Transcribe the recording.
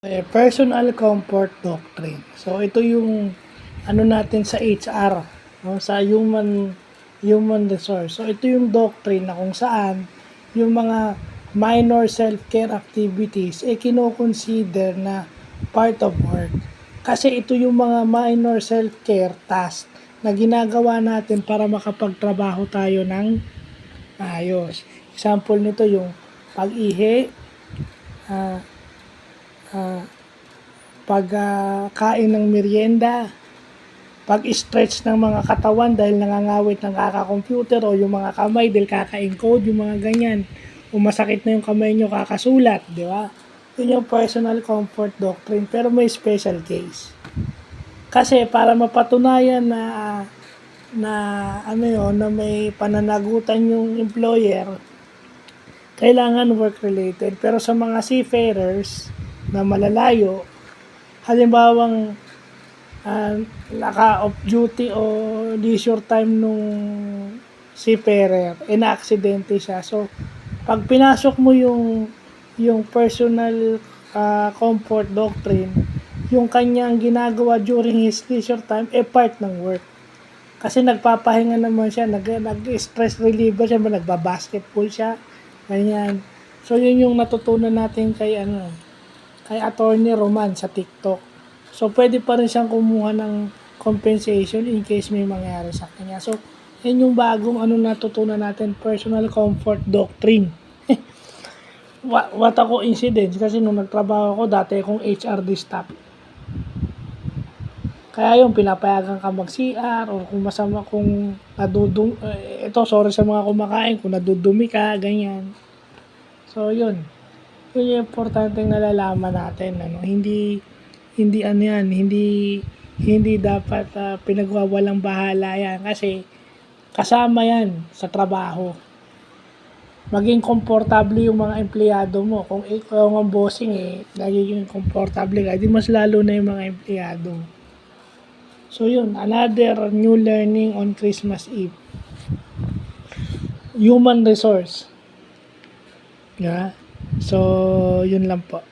Personal comfort doctrine. So ito yung ano natin sa HR, no, sa human resource. So ito yung doctrine na kung saan yung mga minor self-care activities kino-consider na part of work. Kasi ito yung mga minor self-care task na ginagawa natin para makapagtrabaho tayo ng ayos. Example nito yung pag-ihi, ah, pagkain ng merienda, pag-stretch ng mga katawan dahil nangangawit ng kaka-computer o yung mga kamay dahil kaka-encode, yung mga ganyan. Kung masakit na yung kamay nyo, kakasulat, di ba? Yun yung personal comfort doctrine, pero may special case. Kasi para mapatunayan na ano yun, na may pananagutan yung employer, kailangan work-related. Pero sa mga seafarers na malalayo, halimbawang naka-off duty o leisure time nung seafarer, na-aksidente siya. So, pag pinasok mo yung personal comfort doctrine, yung kanyang ginagawa during his leisure time, part ng work. Kasi nagpapahinga naman siya, nag-stress reliever siya, nagbabasketball siya, ganyan. So, yun yung natutunan natin kay Attorney Roman sa TikTok. So, pwede pa rin siyang kumuha ng compensation in case may mangyari sa kanya. So, yan yung bagong natutunan natin, personal comfort doctrine. What ako incident, kasi nung nagtrabaho ako, dati akong HRD staff. Kaya yung pinapayagan ka mag-CR o kung masama, kung sorry sa mga kumakain, kung nadudumi ka, ganyan. So, yun yung importanteng nalalaman natin, hindi dapat pinagwawalang bahala yan kasi kasama yan sa trabaho. Maging komportable yung mga empleyado mo. Kung ikaw ang bossing nagiging komportable ka, di mas lalo na yung mga empleyado. So yun, another new learning on Christmas Eve. Human resource. Yeah. So, yun lang po.